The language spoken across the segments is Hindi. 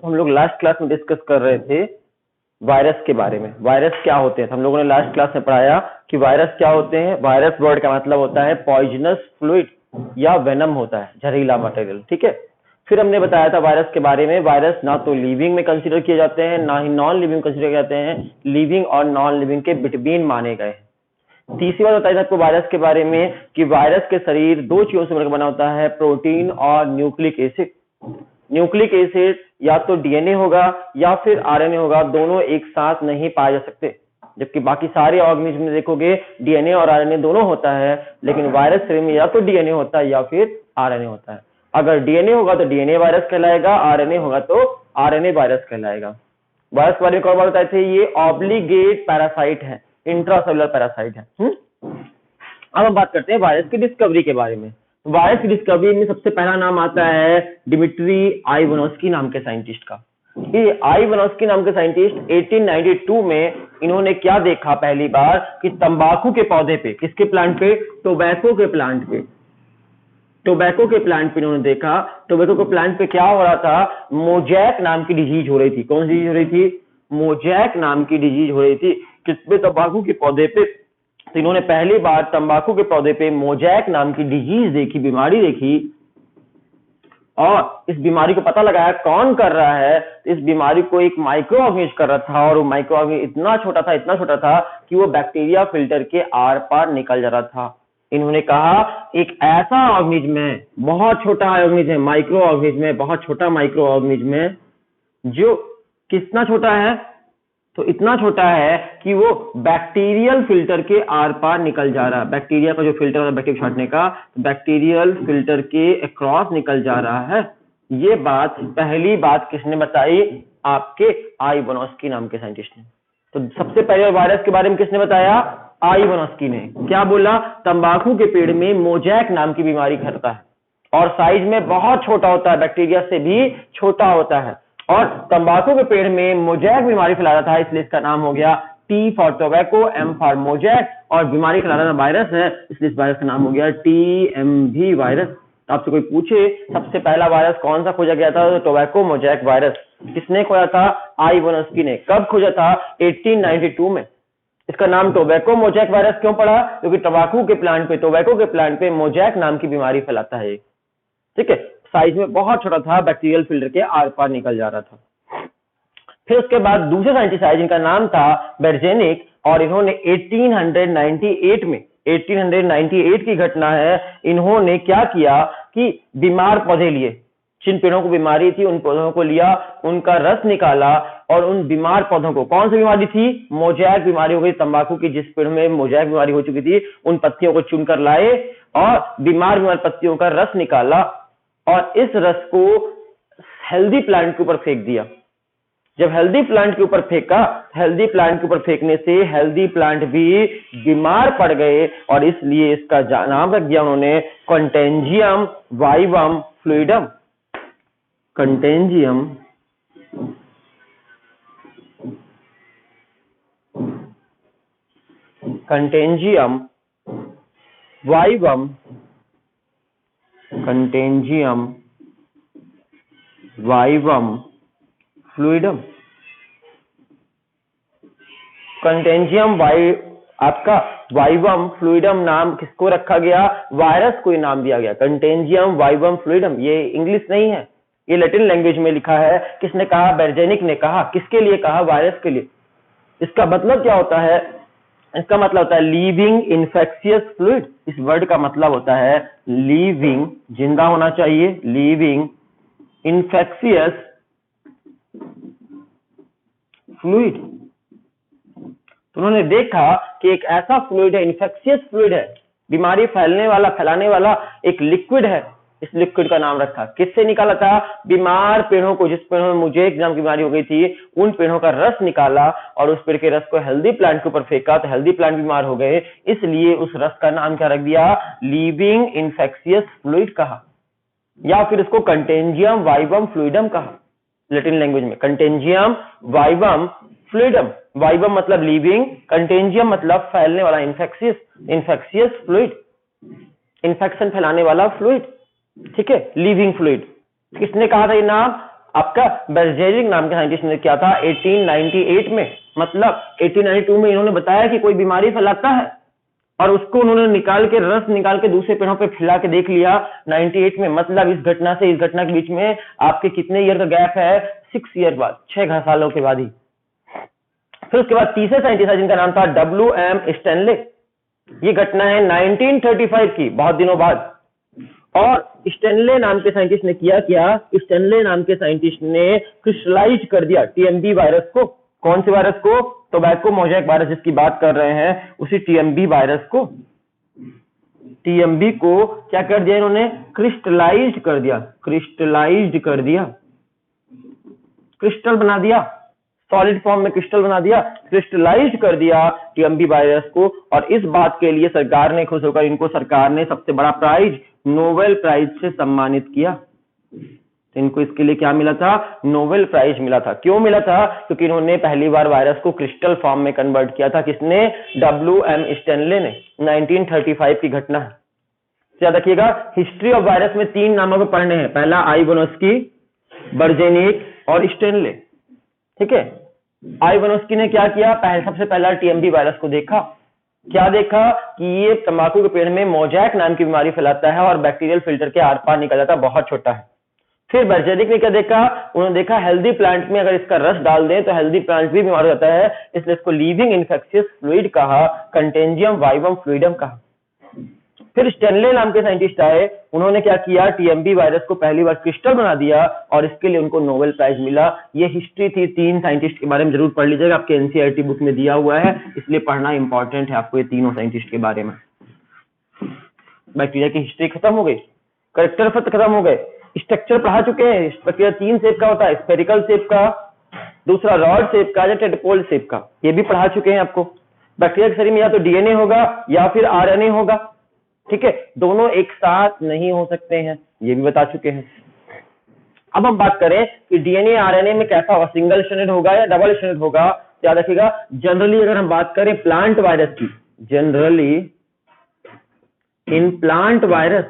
हम लोग लास्ट क्लास में डिस्कस कर रहे थे वायरस के बारे में। वायरस क्या होते हैं, हम लोगों ने लास्ट क्लास में पढ़ाया कि वायरस क्या होते हैं। वायरस वर्ड का मतलब होता है पॉइजनस फ्लूइड या वेनम होता है, जहरीला मटेरियल। ठीक है, फिर हमने बताया था वायरस के बारे में। वायरस ना तो लिविंग में कंसीडर किए जाते हैं, ना ही नॉन लिविंग कंसीडर किए जाते हैं, लिविंग और नॉन लिविंग के बिटवीन माने गए हैं। तीसरी बात बताई आपको वायरस के बारे में कि वायरस के शरीर दो चीजों से मिलकर बना होता है, प्रोटीन और न्यूक्लिक एसिड। न्यूक्लिक एसिड या तो डीएनए होगा या फिर आरएनए होगा, दोनों एक साथ नहीं पाए जा सकते। जबकि बाकी सारे ऑर्गेनिज्म में देखोगे डीएनए और आरएनए दोनों होता है, लेकिन वायरस शरीर में या तो डीएनए होता है या फिर आरएनए होता है। अगर डीएनए होगा तो डीएनए वायरस कहलाएगा, आरएनए होगा तो आरएनए वायरस कहलाएगा। वायरस के बारे में कौन बताए थे, ये ऑब्लिगेट पैरासाइट है, इंट्रासेलुलर पैरासाइट है। अब हम बात करते हैं वायरस की डिस्कवरी के बारे में। वायरस की डिस्कवरी में सबसे पहला नाम आता है डिमिट्री आइवानोस्की नाम के साइंटिस्ट का। ये आइवानोस्की नाम के साइंटिस्ट 1892 में इन्होंने क्या देखा पहली बार कि तंबाकू के पौधे पे, किसके प्लांट पे, टोबैको के प्लांट पे, टोबैको के प्लांट पे इन्होंने देखा। टोबैको के प्लांट पे क्या हो रहा था, मोजैक नाम की डिजीज हो रही थी। कौन सी डिजीज हो रही थी, मोजैक नाम की डिजीज हो रही थी। किसपे, तंबाकू के पौधे पे। तो इन्होंने पहली बार तंबाकू के पौधे पे मोजैक नाम की डिजीज देखी, बीमारी देखी, और इस बीमारी को पता लगाया कौन कर रहा है। इस बीमारी को एक माइक्रो ऑर्गेनिज्म कर रहा था, और वो माइक्रो ऑर्गेनिज्म इतना छोटा था कि वो बैक्टीरिया फिल्टर के आर पार निकल जा रहा था। इन्होंने कहा एक ऐसा ऑर्गेनिज्म है, बहुत छोटा ऑर्गेनिज्म है, माइक्रो ऑर्गेनिज्म है, बहुत छोटा माइक्रो ऑर्गेनिज्म है, जो कितना छोटा है, तो इतना छोटा है कि वो बैक्टीरियल फिल्टर के आर पार निकल जा रहा है। बैक्टीरिया का जो फिल्टर होता है बैक्टीरिया छांटने का, बैक्टीरियल फिल्टर के अक्रॉस निकल जा रहा है। ये बात पहली बात किसने बताई, आपके आइवानोस्की नाम के साइंटिस्ट ने। तो सबसे पहले वायरस के बारे में किसने बताया, आइवानोस्की ने। क्या बोला, तंबाकू के पेड़ में मोजैक नाम की बीमारी फैलता है और साइज में बहुत छोटा होता है, बैक्टीरिया से भी छोटा होता है, और तंबाकू के पेड़ में मोजैक बीमारी फैला रहा था, इसलिए इसका नाम हो गया T for tobacco, M for mosaic, और बीमारी फैला रहा वायरस है, इसलिए इस वायरस का नाम हो गया टीएमवी वायरस। तो आपसे कोई पूछे सबसे पहला वायरस कौन सा खोजा गया था, तो टोबैको मोजैक वायरस। किसने खोजा था, आइवानोस्की ने। कब खोजा था, 1892 में। इसका नाम टोबैको मोजैक वायरस क्यों पड़ा, क्योंकि टोबैको के प्लांट पे मोजैक नाम की बीमारी फैलाता है। ठीक है, साइज में बहुत छोटा था, बैक्टीरियल फिल्टर के आर पार निकल जा रहा था। फिर उसके बाद दूसरे साइंटिस्ट आए जिनका नाम था बेर्जेनिक, और इन्होंने 1898 की घटना है, इन्होंने क्या किया कि बीमार पौधे लिए, जिन पेड़ों को बीमारी थी उन पौधों को लिया, उनका रस निकाला, और उन बीमार पौधों को, कौन सी बीमारी थी, मोजैक बीमारी हो गई तंबाकू की, जिस पेड़ में मोजैक बीमारी हो चुकी थी, उन पत्तियों को चुनकर लाए और बीमार पत्तियों का रस निकाला, और इस रस को हेल्दी प्लांट के ऊपर फेंक दिया। जब हेल्दी प्लांट के ऊपर फेंका, हेल्दी प्लांट के ऊपर फेंकने से हेल्दी प्लांट भी बीमार पड़ गए, और इसलिए इसका नाम रख दिया उन्होंने कंटेंजियम vivum fluidum. कंटेंजियम vivum, कंटेंजियम vivum fluidum. कंटेंजियम आपका वाइवम फ्लूइडम नाम किसको रखा गया, वायरस को नाम दिया गया, कंटेंजियम वाइवम फ्लूइडम। ये इंग्लिश नहीं है, ये लैटिन लैंग्वेज में लिखा है। किसने कहा, बेर्जेनिक ने कहा। किसके लिए कहा, वायरस के लिए। इसका मतलब क्या होता है, इसका मतलब होता है लिविंग इन्फेक्शियस फ्लूइड। इस वर्ड का मतलब होता है लिविंग, जिंदा होना चाहिए, लिविंग इन्फेक्शियस फ्लूइड। तो उन्होंने देखा कि एक ऐसा फ्लूइड है, इन्फेक्शियस फ्लूइड है, बीमारी फैलाने वाला एक लिक्विड है। इस लिक्विड का नाम रखा, किससे निकाला था, बीमार पेड़ों को, जिस पेड़ों में मोजैक नाम की बीमारी हो गई थी, उन पेड़ों का रस निकाला और उस पेड़ के रस को हेल्दी प्लांट के ऊपर फेंका, तो हेल्दी प्लांट बीमार हो गए, इसलिए उस रस का नाम क्या रख दिया, लिविंग इन्फेक्शियस फ्लूइड कहा, या फिर इसको कंटेंजियम वाइवम फ्लूइडम कहा। लैटिन लैंग्वेज में कंटेंजियम वाइवम फ्लूइडम। वाइवम मतलब लिविंग, कंटेंजियम मतलब फैलने वाला, इन्फेक्शियस फ्लूइड, इन्फेक्शन फैलाने वाला फ्लूइड। ठीक है, लिविंग फ्लूइड। किसने कहा था ये नाम, आपका बेर्जेरिक नाम के साइंटिस्ट ने किया था 1898 में, मतलब 1892 में इन्होंने बताया कि कोई बीमारी फैलाता है और उसको उन्होंने निकाल के रस निकाल के दूसरे पेड़ों पे फैला के देख लिया 98 में। मतलब इस घटना से इस घटना के बीच में आपके कितने ईयर का गैप है, 6 ईयर बाद, 6 सालों के बाद ही। फिर उसके बाद तीसरे साइंटिस्ट जिनका नाम था WM स्टैनले। ये घटना है 1935 की, बहुत दिनों बाद। और स्टैनले नाम के साइंटिस्ट ने किया क्या, स्टैनले नाम के साइंटिस्ट ने क्रिस्टलाइज कर दिया TMB वायरस को। कौन से वायरस को, टोबैको मोज़ेक वायरस जिसकी बात कर रहे हैं, उसी TMB वायरस को, TMB को क्या कर दिया इन्होंने, क्रिस्टलाइज कर दिया, क्रिस्टलाइज कर दिया, क्रिस्टल बना दिया, सॉलिड फॉर्म में क्रिस्टल बना दिया, क्रिस्टलाइज कर दिया TMB वायरस को। और इस बात के लिए सरकार ने खुश होकर इनको, सरकार ने सबसे बड़ा प्राइज नोबेल प्राइज से सम्मानित किया। तो इनको इसके लिए क्या मिला था, नोबेल प्राइज मिला था। क्यों मिला था, क्योंकि इन्होंने पहली बार वायरस को क्रिस्टल फॉर्म में कन्वर्ट किया था। किसने, WM स्टैनले ने। 1935 की घटना है। याद रखिएगा, हिस्ट्री ऑफ वायरस में 3 नामों को पढ़ने हैं, पहला आइवानोस्की, बर्जेनिक और स्टैनले। ठीक है, आइवानोस्की ने क्या किया, सबसे पहला TMB वायरस को देखा। क्या देखा कि ये तंबाकू के पेड़ में मोज़ेक नाम की बीमारी फैलाता है और बैक्टीरियल फिल्टर के आर पार निकल जाता है, बहुत छोटा है। फिर बर्जेनिक ने क्या देखा, उन्होंने देखा हेल्दी प्लांट में अगर इसका रस डाल दें तो हेल्दी प्लांट भी बीमार हो जाता है, इसलिए इसको लिविंग इन्फेक्शियस फ्लूइड कहा, कंटेंजियम वाइवम फ्लूइडम कहा। फिर स्टैनले नाम के साइंटिस्ट आए, उन्होंने क्या किया, TMB वायरस को पहली बार क्रिस्टल बना दिया और इसके लिए उनको नोबेल प्राइज मिला। ये हिस्ट्री थी, 3 साइंटिस्ट के बारे में जरूर पढ़ लीजिएगा, आपके NCERT बुक में दिया हुआ है, इसलिए पढ़ना इंपॉर्टेंट है आपको ये तीनों साइंटिस्ट के बारे में। बैक्टीरिया की हिस्ट्री खत्म हो गई, कैरेक्टर खत्म हो गए, स्ट्रक्चर पढ़ा चुके हैं। बैक्टीरिया 3 शेप का होता है, स्फेरिकल शेप का, दूसरा रॉड शेप का या टेट्रापोड शेप का, ये भी पढ़ा चुके हैं आपको। बैक्टीरिया के शरीर में या तो DNA होगा या फिर RNA होगा। ठीक है, दोनों एक साथ नहीं हो सकते हैं, ये भी बता चुके हैं। अब हम बात करें कि DNA RNA में कैसा होगा, सिंगल स्ट्रैंडेड होगा या डबल स्ट्रैंडेड होगा। याद रखिएगा, जनरली अगर हम बात करें प्लांट वायरस की, generally in plant virus,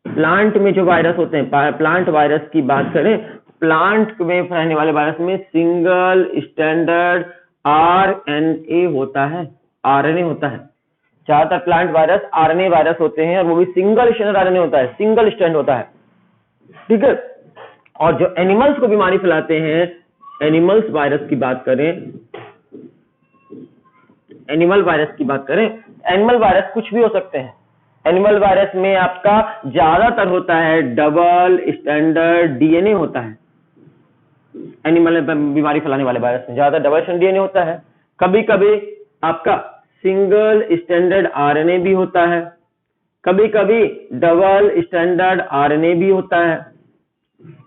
plant में जो वायरस होते हैं, प्लांट वायरस की बात करें, प्लांट में रहने वाले वायरस में सिंगल स्टैंडर्ड RNA होता है, RNA होता है। ज्यादातर प्लांट वायरस RNA वायरस होते हैं और वो भी सिंगल स्टैंडर्ड RNA होता है, सिंगल स्ट्रैंड होता है। ठीक है, और जो एनिमल्स को बीमारी फैलाते हैं, एनिमल्स वायरस की बात करें, एनिमल वायरस की बात करें, एनिमल वायरस कुछ भी हो सकते हैं। एनिमल वायरस में आपका ज्यादातर होता है डबल स्टैंडर्ड DNA होता है। एनिमल बीमारी फैलाने वाले वायरस में ज्यादा डबल स्टैंडर्ड DNA होता है। कभी कभी आपका सिंगल स्टैंडर्ड RNA भी होता है, कभी कभी डबल स्टैंडर्ड RNA भी होता है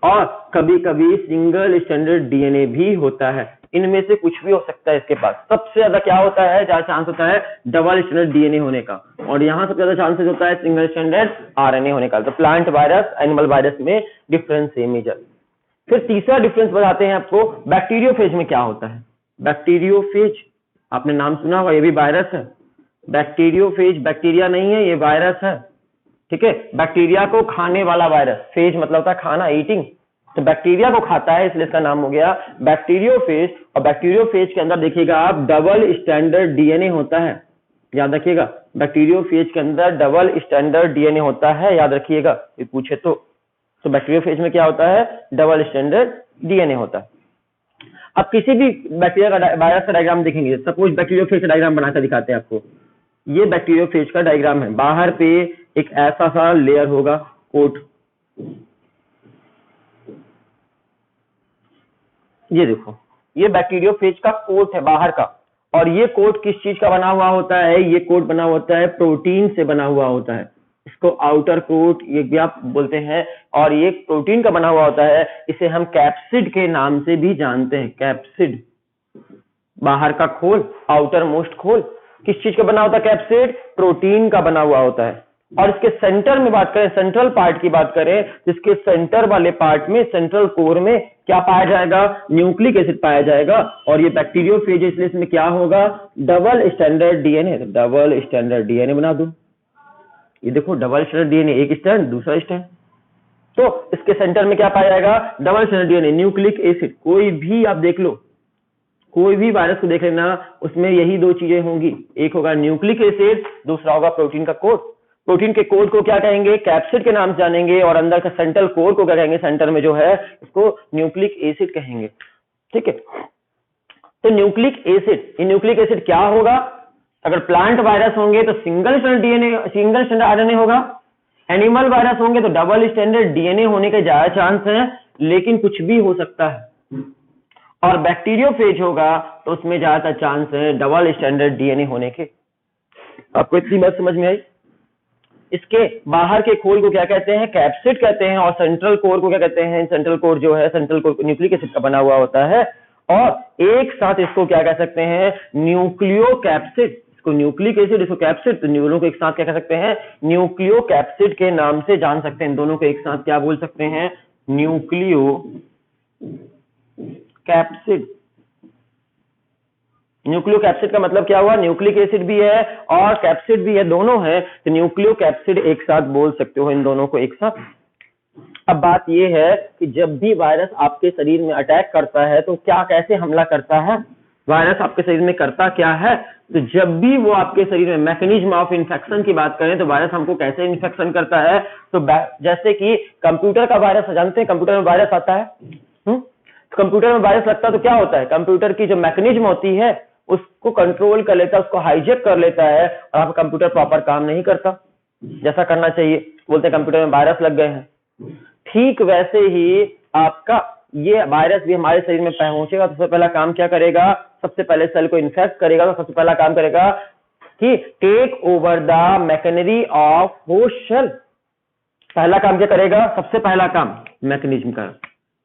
और कभी कभी सिंगल स्टैंडर्ड DNA भी होता है। इनमें से कुछ भी हो सकता है इसके पास। सबसे ज्यादा क्या होता है, ज्यादा चांस होता है डबल स्टैंडर्ड DNA होने का, और यहाँ सबसे ज्यादा चांसेस होता है सिंगल स्टैंडर्ड RNA होने का। तो प्लांट वायरस, एनिमल वायरस में डिफरेंस है मेजर। फिर तीसरा डिफरेंस बताते हैं आपको, बैक्टीरियोफेज में क्या होता है। बैक्टीरियोफेज आपने नाम सुना होगा, ये भी वायरस है। बैक्टीरियोफेज बैक्टीरिया नहीं है, ये वायरस है। ठीक है, बैक्टीरिया को खाने वाला वायरस, फेज मतलब होता है खाना, ईटिंग, तो बैक्टीरिया को खाता है, इसलिए इसका नाम हो गया बैक्टीरियोफेज। और बैक्टीरियोफेज के अंदर देखिएगा आप, डबल स्टैंडर्ड DNA होता है। याद रखिएगा, बैक्टीरियोफेज के अंदर डबल स्टैंडर्ड DNA होता है, याद रखिएगा, ये पूछे तो बैक्टीरियोफेज में क्या होता है, डबल स्टैंडर्ड DNA होता है। अब किसी भी बैक्टीरिया का वायरस का डायग्राम देखेंगे, सपोज बैक्टीरियोफेज का डायग्राम बनाकर दिखाते हैं आपको। ये बैक्टीरियोफेज का डायग्राम है। बाहर पे एक ऐसा सा लेयर होगा, कोट, ये देखो, ये बैक्टीरियोफेज का कोट है बाहर का। और ये कोट किस चीज का बना हुआ होता है, ये कोट बना होता है प्रोटीन से बना हुआ होता है। इसको आउटर कोट ये भी आप बोलते हैं, और ये प्रोटीन का बना हुआ होता है। इसे हम कैप्सिड के नाम से भी जानते हैं, कैप्सिड, बाहर का खोल, आउटर मोस्ट खोल। किस चीज का बना होता है कैप्सिड, प्रोटीन का बना हुआ होता है। और इसके सेंटर में बात करें, सेंट्रल पार्ट की बात करें, जिसके सेंटर वाले पार्ट में, सेंट्रल कोर में क्या पाया जाएगा, न्यूक्लिक एसिड पाया जाएगा। और ये बैक्टीरियोफेज, इसलिए इसमें क्या होगा, double standard DNA, double standard DNA बना दूं। ये देखो, डबल स्टैंडर्ड DNA, एक स्टैंड दूसरा स्टैंड, तो इसके सेंटर में क्या पाया जाएगा? Double stranded DNA, nucleic acid. कोई भी आप देख लो, कोई भी वायरस को देख लेना, उसमें यही दो चीजें होंगी, एक होगा न्यूक्लिक एसिड, दूसरा होगा प्रोटीन का कोड। प्रोटीन के कोड को क्या कहेंगे? कैप्सिड के नाम से जानेंगे, और अंदर का सेंट्रल कोर को क्या कहेंगे? सेंटर में जो है इसको न्यूक्लिक एसिड कहेंगे। ठीक है, तो न्यूक्लिक एसिड, ये न्यूक्लिक एसिड क्या होगा? अगर प्लांट वायरस होंगे तो single strand DNA, single strand RNA होगा। एनिमल वायरस होंगे तो डबल स्ट्रैंडेड डीएनए होने के ज्यादा चांस है, लेकिन कुछ भी हो सकता है। और बैक्टीरियोफेज होगा तो उसमें ज्यादातर चांस है डबल स्ट्रैंडेड डीएनए होने के। आपको इतनी बात समझ में आई? इसके बाहर के खोल को क्या कहते हैं? कैप्सिड कहते हैं। और सेंट्रल कोर को क्या कहते हैं? सेंट्रल कोर जो है, सेंट्रल कोर न्यूक्लिक एसिड का बना हुआ होता है। और एक साथ इसको क्या कह सकते हैं? Nucleo capsid. इसको न्यूक्लिक एसिड, इसको कैप्सिड, तो दोनों को एक साथ क्या कह सकते हैं? न्यूक्लियो कैप्सिड के नाम से जान सकते हैं। दोनों को एक साथ क्या बोल सकते हैं? Nucleo capsid. न्यूक्लियो कैप्सिड का मतलब क्या हुआ? न्यूक्लिक एसिड भी है और कैप्सिड भी है, दोनों है, तो न्यूक्लियो कैप्सिड एक साथ बोल सकते हो इन दोनों को एक साथ। अब बात यह है कि जब भी वायरस आपके शरीर में अटैक करता है तो क्या, कैसे हमला करता है? वायरस आपके शरीर में करता क्या है? तो जब भी वो आपके शरीर में, मैकेनिज्म ऑफ इन्फेक्शन की बात करें तो वायरस हमको कैसे इन्फेक्शन करता है? तो जैसे कि कंप्यूटर का वायरस, जानते हैं कंप्यूटर में वायरस आता है, तो कंप्यूटर में वायरस लगता है तो क्या होता है? कंप्यूटर की जो मैकेनिज्म होती है उसको कंट्रोल कर लेता है, उसको हाईजेक कर लेता है, और आपका कंप्यूटर प्रॉपर काम नहीं करता जैसा करना चाहिए। बोलते हैं कंप्यूटर में वायरस लग गए हैं। ठीक वैसे ही आपका ये वायरस भी हमारे शरीर में पहुंचेगा तो सबसे पहला काम क्या करेगा? सबसे पहले सेल को इन्फेक्ट करेगा, तो सबसे पहला काम करेगा कि take over the machinery of host cell. पहला काम क्या करेगा? सबसे पहला काम मैकेनिज्म का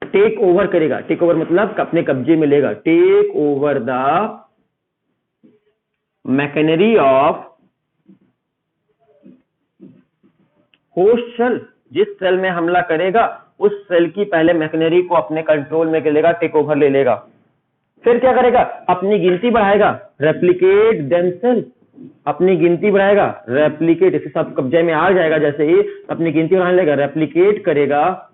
टेक ओवर करेगा। टेक ओवर मतलब अपने कब्जे में लेगा। Take over the machinery of host cell. जिस सेल में हमला करेगा उस सेल की पहले मैकेनरी को अपने कंट्रोल में लेगा, टेक ओवर ले लेगा। फिर क्या करेगा? अपनी गिनती बढ़ाएगा, रेप्लिकेट देमसेल्फ। अपनी गिनती बढ़ाएगा, रेप्लिकेट, इसे सब कब्जे में आ जाएगा जैसे ही, अपनी गिनती बढ़ाने लगेगा, रेप्लिकेट करेगा।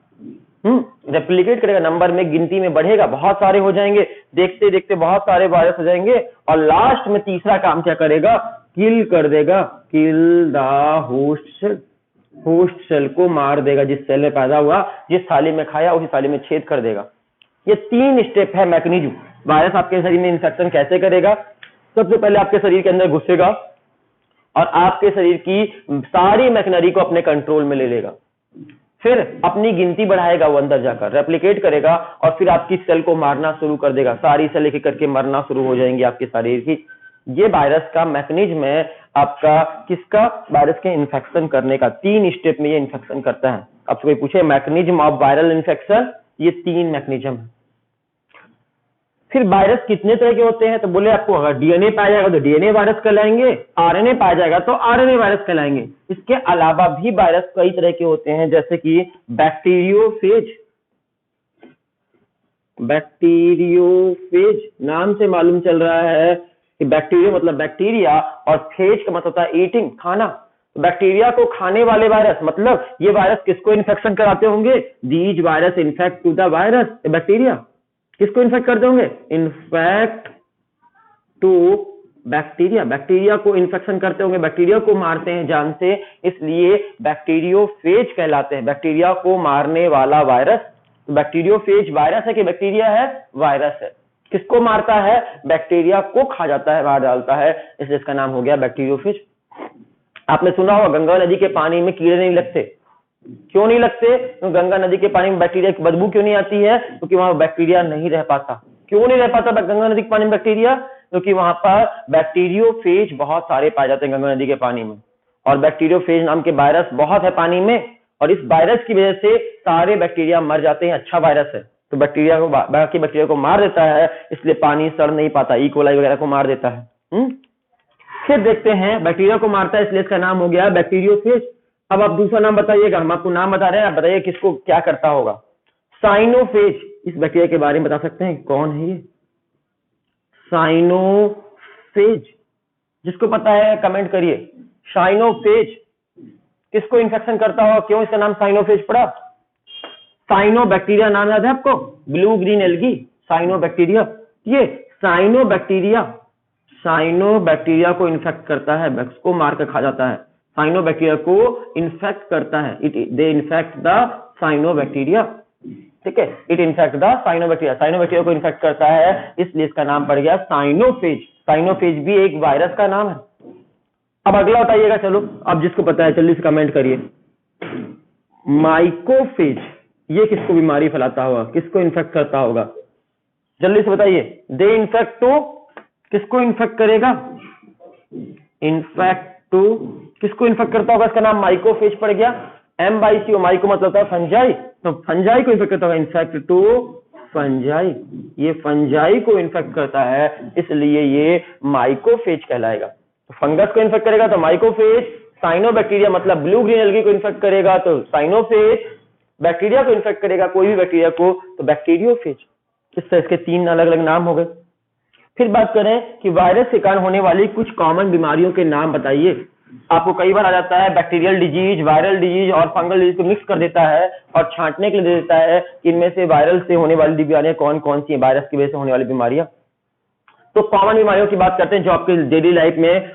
रेप्लिकेट करेगा, नंबर में, गिनती में बढ़ेगा, बहुत सारे हो जाएंगे, देखते देखते बहुत सारे वायरस हो जाएंगे। और लास्ट में तीसरा काम क्या करेगा? किल कर देगा, kill the host cell. Host cell को मार देगा, जिस सेल में पैदा हुआ, जिस थाली में खाया उसी थाली में छेद कर देगा। ये 3 स्टेप है मैकेनिज्म। वायरस आपके शरीर में इंफेक्शन कैसे करेगा? सबसे पहले आपके शरीर के अंदर घुसेगा और आपके शरीर की सारी मैकेनरी को अपने कंट्रोल में ले लेगा। फिर अपनी गिनती बढ़ाएगा, वो अंदर जाकर रेप्लिकेट करेगा, और फिर आपकी सेल को मारना शुरू कर देगा। सारी सेल एक एक करके मरना शुरू हो जाएंगी आपके शरीर की। ये वायरस का मैकेनिज्म है आपका, किसका? वायरस के इन्फेक्शन करने का। 3 स्टेप में ये इन्फेक्शन करता है। आपसे कोई पूछे मैकेनिज्म ऑफ वायरल इन्फेक्शन, ये 3 मैकेनिज्म है। फिर वायरस कितने तरह के होते हैं? तो बोले आपको अगर डीएनए पाया जाएगा तो डीएनए वायरस कहलाएंगे, आरएनए पाया जाएगा तो आरएनए वायरस कहलाएंगे। इसके अलावा भी वायरस कई तरह के होते हैं, जैसे कि बैक्टीरियोफेज। बैक्टीरियोफेज नाम से मालूम चल रहा है कि बैक्टीरिया मतलब बैक्टीरिया, और फेज का मतलब होता है ईटिंग, खाना। बैक्टीरिया को खाने वाले वायरस, मतलब ये वायरस किसको इन्फेक्शन कराते होंगे? These virus infect to the virus. Bacteria किसको इन्फेक्ट करते होंगे? Infect to bacteria. बैक्टीरिया को इन्फेक्शन करते होंगे, बैक्टीरिया को मारते हैं जान से, इसलिए बैक्टीरियोफेज कहलाते हैं। बैक्टीरिया को मारने वाला वायरस। बैक्टीरियोफेज वायरस है कि बैक्टीरिया है? वायरस है। किसको मारता है? बैक्टीरिया को खा जाता है, मार डालता है, इसलिए इसका नाम हो गया बैक्टीरियोफेज। आपने सुना होगा गंगा नदी के पानी में कीड़े नहीं लगते। क्यों नहीं लगते? तो गंगा नदी के पानी में बैक्टीरिया की बदबू क्यों नहीं आती है? क्योंकि वहां बैक्टीरिया नहीं रह पाता। क्यों नहीं रह पाता गंगा नदी के पानी में बैक्टीरिया? क्योंकि वहां पर बैक्टीरियोफेज बहुत सारे पाए जाते हैं गंगा नदी के पानी में, और बैक्टीरियोफेज नाम के वायरस बहुत है पानी में, और इस वायरस की वजह से सारे बैक्टीरिया मर जाते हैं। अच्छा वायरस है तो बैक्टीरिया को, बाकी बैक्टीरिया को मार देता है, इसलिए पानी सड़ नहीं पाता। ई कोलाई वगैरह को मार देता है। फिर देखते हैं, बैक्टीरिया को मारता है इसलिए इसका नाम हो गया बैक्टीरियोफेज। अब आप दूसरा नाम बताइएगा, हम आपको नाम बता रहे हैं, आप बताइए किसको क्या करता होगा? साइनोफेज। इस बैक्टीरिया के बारे में बता सकते हैं कौन है ये? साइनोफेज। जिसको पता है कमेंट करिए। साइनोफेज किसको इन्फेक्शन करता होगा? क्यों इसका नाम साइनोफेज पड़ा? साइनोबैक्टीरिया नाम याद है आपको, ब्लू ग्रीन एल्गी, साइनोबैक्टीरिया। ये साइनोबैक्टीरिया को इन्फेक्ट करता है, बैक्स को मार कर खा जाता है, साइनोबैक्टीरिया को इन्फेक्ट करता है, दे इन्फेक्ट द साइनोबैक्टीरिया, ठीक है, it infect the cyanobacteria, cyanobacteria को इन्फेक्ट करता है, इसलिए इसका नाम पड़ गया साइनोफेज। साइनोफेज भी एक वायरस का नाम है। अब अगला बताइएगा, चलो अब जिसको पता है जल्दी से कमेंट करिए। माइकोफेज, ये किसको बीमारी फैलाता होगा, किसको इन्फेक्ट करता होगा, जल्दी से बताइए। दे इन्फेक्ट टू, किसको इन्फेक्ट करेगा, इन्फेक्ट टू, किसको इन्फेक्ट करता होगा, इसका नाम माइकोफेज पड़ गया। M/CO, माइको मतलब होता है फंजाई, तो फंजाई को इन्फेक्ट करता होगा, इन्फेक्ट टू फंजाई, ये फंजाई को इन्फेक्ट करता है, इसलिए ये माइकोफेज कहलाएगा। तो फंगस को इन्फेक्ट करेगा तो माइकोफेज, साइनोबैक्टीरिया मतलब ब्लू ग्रीन एल्गी को इन्फेक्ट करेगा तो साइनोफेज, बैक्टीरिया को इन्फेक्ट करेगा कोई भी बैक्टीरिया को तो बैक्टीरियोफेज। इस तरह इसके 3 अलग अलग नाम हो गए। फिर बात करें कि वायरस के कारण होने वाली कुछ कॉमन बीमारियों के नाम बताइए। आपको कई बार आ जाता है बैक्टीरियल डिजीज, वायरल डिजीज और फंगल डिजीज को मिक्स कर देता है और छांटने के लिए दे देता है कि इनमें से वायरल से होने वाली बीमारियां कौन कौन सी हैं, वायरस की वजह से होने वाली बीमारियां। तो कॉमन बीमारियों की बात करते हैं जो आपके डेली लाइफ में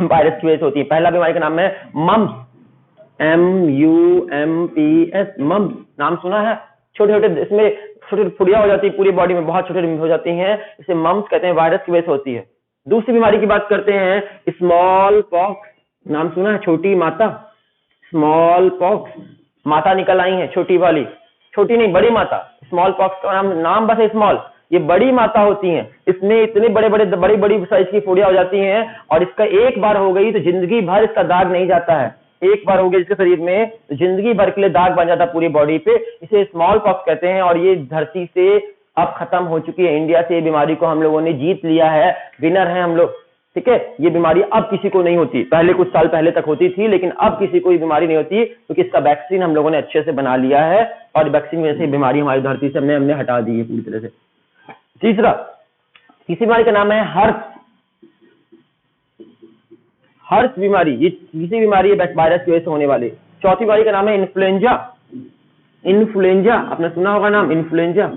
वायरस की वजह से होती है। पहला बीमारी का नाम है मम्स, MUMPS, मम्स, नाम सुना है। छोटे छोटे इसमें छोटे फुड़िया हो जाती है पूरी बॉडी में, बहुत छोटे हो जाती हैं, इसे मम्स कहते हैं, वायरस की वजह से होती है। दूसरी बीमारी की बात करते हैं स्मॉल पॉक्स, नाम सुना है, छोटी माता, स्मॉल पॉक्स, माता निकल आई है छोटी वाली, छोटी नहीं बड़ी माता, स्मॉल पॉक्स का नाम बस है स्मॉल, ये बड़ी माता होती हैं, इसमें इतने बड़ी बड़ी साइज की फुड़िया हो जाती हैं और इसका एक बार हो गई तो जिंदगी भर इसका दाग नहीं जाता है, एक बार हो गया इसके शरीर में तो जिंदगी भर के लिए दाग बन जाता पूरी बॉडी पे, इसे स्मॉल पॉक्स कहते हैं। और ये धरती से अब खत्म हो चुकी है, इंडिया से ये बीमारी को हम लोगों ने जीत लिया है, विनर है हम लोग, ठीक है। ये बीमारी अब किसी को नहीं होती, पहले कुछ साल पहले तक होती थी लेकिन अब किसी को ये बीमारी नहीं होती क्योंकि इसका वैक्सीन हम लोगों ने अच्छे से बना लिया है और वैक्सीन की वजह से बीमारी हमारी धरती से हमने हटा दी है पूरी तरह से। तीसरी बीमारी का नाम है हर्ष बीमारी, ये तीसरी बीमारी है वायरस की वजह से होने वाली। चौथी बीमारी का नाम है इन्फ्लुएंजा, आपने सुना होगा नाम इन्फ्लुएंजा,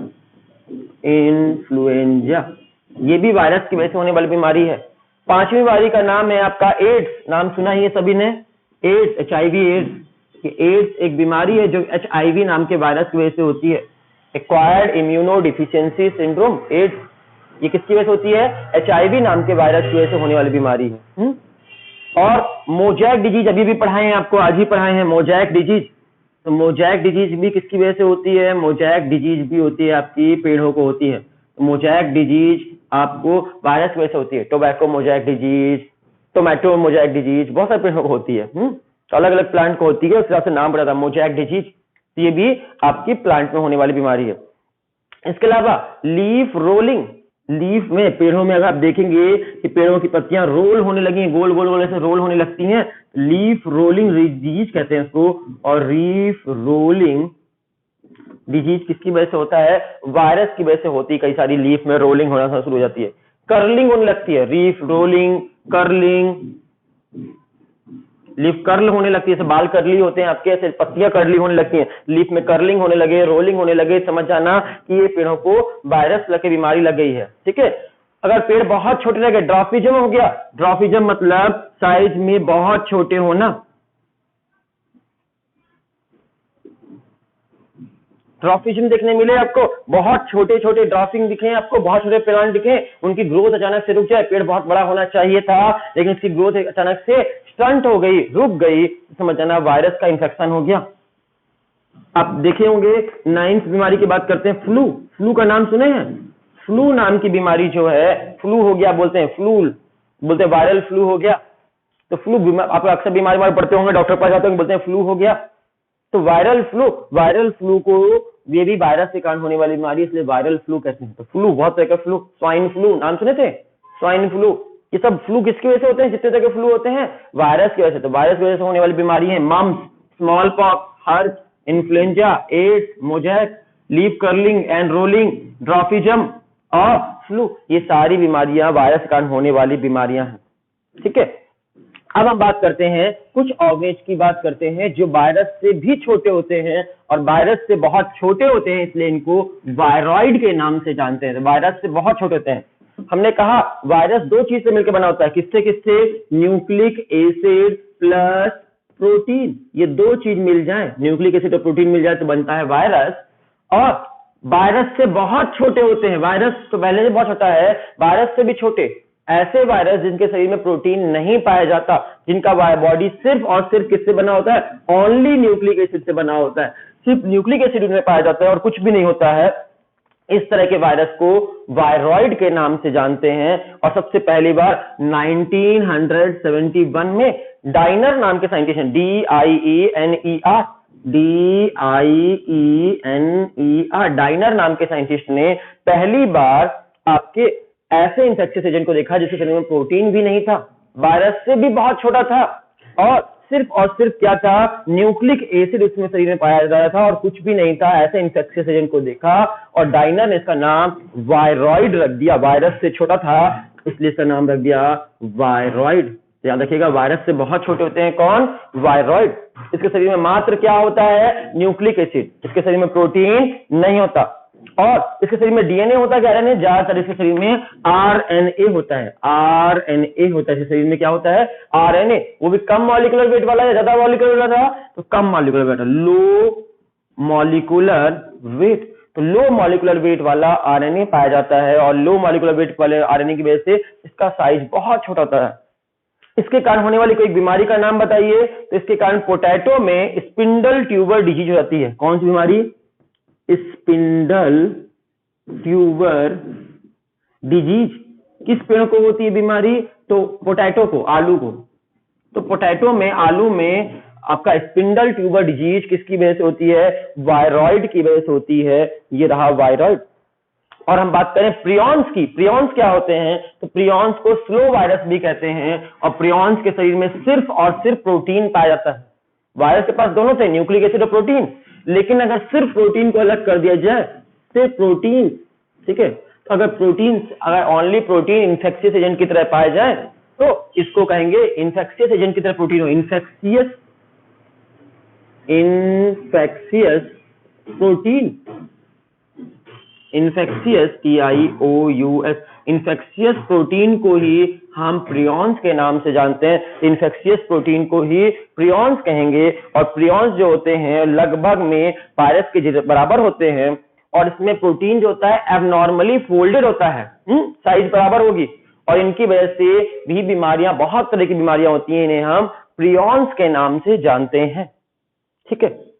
ये भी वायरस की वजह से होने वाली बीमारी है। पांचवी बीमारी का नाम है आपका एड्स, नाम सुना ही है सभी ने, एड्स, HIV एड्स। एड्स एक बीमारी है जो HIV नाम के वायरस की वजह से होती है, acquired immuno deficiency syndrome, AIDS, ये किसकी वजह से होती है, HIV नाम के वायरस की वजह से होने वाली बीमारी है। और मोजैक डिजीज अभी भी पढ़ाए हैं आपको, आज ही पढ़ाए हैं मोजैक डिजीज, तो मोजैक डिजीज भी किसकी वजह से होती है, मोजैक डिजीज भी होती है आपकी पेड़ों को होती है, मोजैक डिजीज आपको वायरस की वजह से होती है, tobacco mosaic disease, tomato mosaic disease, बहुत सारे पेड़ों को होती है, तो अलग अलग प्लांट को होती है, उस हिसाब से नाम पड़ा था मोजैक डिजीज, ये भी आपकी प्लांट में होने वाली बीमारी है। इसके अलावा लीफ रोलिंग, लीफ में पेड़ों में अगर आप देखेंगे कि पेड़ों की पत्तियां रोल होने लगी, गोल गोल गोल ऐसे रोल होने लगती हैं, लीफ रोलिंग डिजीज कहते हैं इसको। और लीफ रोलिंग डिजीज किसकी वजह से होता है, वायरस की वजह से होती है, कई सारी लीफ में रोलिंग होना शुरू हो जाती है, कर्लिंग होने लगती है, leaf rolling, curling, leaf curl होने लगती है, जैसे बाल कर्ली होते हैं आपके, ऐसे पत्तियां कर्ली होने लगती हैं, लीफ में कर्लिंग होने लगे, रोलिंग होने लगे, समझ जाना कि ये पेड़ों को वायरस लग के बीमारी लग गई है, ठीक है। अगर पेड़ बहुत छोटे लगे, ड्रॉफिज्म हो गया, ड्रॉफिज्म मतलब साइज में बहुत छोटे होना, ड्रॉफिज्म देखने मिले आपको, बहुत छोटे छोटे ड्रॉफिंग दिखे आपको, बहुत छोटे प्लांट दिखे, उनकी ग्रोथ अचानक से रुक जाए, पेड़ बहुत बड़ा होना चाहिए था लेकिन इसकी ग्रोथ अचानक से स्टंट हो गई, रुक गई, समझ जाना वायरस का इंफेक्शन हो गया। आप देखे होंगे 9th बीमारी की बात करते हैं, फ्लू का नाम सुने हैं, फ्लू नाम की बीमारी जो है, फ्लू हो गया बोलते हैं, बोलते हैं वायरल फ्लू हो गया, तो फ्लू आप अक्सर बीमारी पढ़ते होंगे, डॉक्टर पास जाते होंगे, बोलते हैं फ्लू हो गया, तो वायरल फ्लू को ये भी वायरस के कारण होने वाली बीमारी, इसलिए वायरल फ्लू कहते हैं। तो फ्लू बहुत तरह का फ्लू, स्वाइन फ्लू नाम सुने थे, स्वाइन फ्लू, ये सब फ्लू किसकी वजह से होते हैं, जितने तरह के फ्लू होते हैं वायरस की वजह से, तो वायरस की वजह से होने वाली बीमारी है मम्स, स्मॉल पॉक्स, हर्ष, influenza, AIDS, mosaic, leaf curling and rolling, dwarfism और फ्लू, ये सारी बीमारियां वायरस के कारण होने वाली बीमारियां हैं, ठीक है। अब हम बात करते हैं कुछ ऑर्गेन्स की, बात करते हैं जो वायरस से भी छोटे होते हैं और वायरस से बहुत छोटे होते हैं, इसलिए इनको वायरॉइड के नाम से जानते हैं। वायरस से बहुत छोटे होते हैं। हमने कहा वायरस दो चीज से मिलकर बना होता है, किससे किससे? Nucleic acid plus protein. ये दो चीज मिल जाए, न्यूक्लिक एसिड और प्रोटीन मिल जाए तो बनता है वायरस। और वायरस से बहुत छोटे होते हैं, वायरस तो पहले से बहुत छोटा है, वायरस से भी छोटे ऐसे वायरस जिनके शरीर में प्रोटीन नहीं पाया जाता, जिनका बॉडी सिर्फ और सिर्फ किससे बना होता है? ओनली न्यूक्लिक एसिड से बना होता है, सिर्फ न्यूक्लिक एसिड उनमें पाया जाता है और कुछ भी नहीं होता है। इस तरह के वायरस को वायरॉइड के नाम से जानते हैं। और सबसे पहली बार 1971 में डाइनर नाम के साइंटिस्ट, DIENER, डाइनर नाम के साइंटिस्ट ने पहली बार आपके ऐसे इन्फेक्शियस एजेंट को देखा जिसके शरीर में प्रोटीन भी नहीं था, वायरस से भी बहुत छोटा था और सिर्फ क्या था? न्यूक्लिक एसिड उसमें शरीर में पाया जा रहा था और कुछ भी नहीं था। ऐसे इन्फेक्शियस एजेंट को देखा और डाइनर ने इसका नाम वायरॉइड रख दिया। वायरस से छोटा था इसलिए इसका नाम रख दिया वायरॉइड। याद रखिएगा, वायरस से बहुत छोटे होते हैं कौन? वायरॉइड। इसके शरीर में मात्र क्या होता है? Nucleic acid. इसके शरीर में प्रोटीन नहीं होता और इसके शरीर में डीएनए होता है कि आरएनए? ज्यादातर इसके शरीर में आरएनए होता है। आरएनए होता है इसके शरीर में। क्या होता है? आरएनए। वो भी कम मॉलिक्यूलर वेट वाला है, ज्यादा मॉलिक्यूलर वेट वाला तो कम molecular weight, low molecular weight. तो लो मॉलिक्यूलर वेट वाला आरएनए पाया जाता है और लो मॉलिक्यूलर वेट वाले आरएनए की वजह से इसका साइज बहुत छोटा होता है। इसके कारण होने वाली कोई बीमारी का नाम बताइए। तो इसके कारण पोटैटो में स्पिंडल ट्यूबर डिजीज हो जाती है। कौन सी बीमारी? Spindle tuber disease. किस पेड़ को होती है बीमारी? तो पोटैटो को, आलू को। तो पोटैटो में, आलू में आपका स्पिंडल ट्यूबर डिजीज किसकी वजह से होती है? वायरॉइड की वजह से होती है। ये रहा वायरॉइड। और हम बात करें प्रियॉन्स की। प्रियॉन्स क्या होते हैं? तो प्रियॉन्स को स्लो वायरस भी कहते हैं और प्रियॉन्स के शरीर में सिर्फ और सिर्फ प्रोटीन पाया जाता है। वायरस के पास दोनों थे, न्यूक्लिक एसिड और प्रोटीन, लेकिन अगर सिर्फ प्रोटीन को अलग कर दिया जाए, सिर्फ प्रोटीन, ठीक है, तो अगर ओनली प्रोटीन इन्फेक्शियस एजेंट की तरह पाया जाए तो इसको कहेंगे इन्फेक्शियस एजेंट की तरह प्रोटीन हो, infectious protein, infectious TIOUS, infectious protein को ही हम प्रियॉन्स के नाम से जानते हैं। इन्फेक्शियस प्रोटीन को ही प्रियॉन्स कहेंगे और प्रियॉन्स जो होते हैं लगभग में वायरस के बराबर होते हैं और इसमें प्रोटीन जो होता है एबनॉर्मली फोल्डेड होता है, साइज बराबर होगी और इनकी वजह से भी बीमारियां, बहुत तरह की बीमारियां होती हैं, इन्हें हम प्रियॉन्स के नाम से जानते हैं। ठीक है।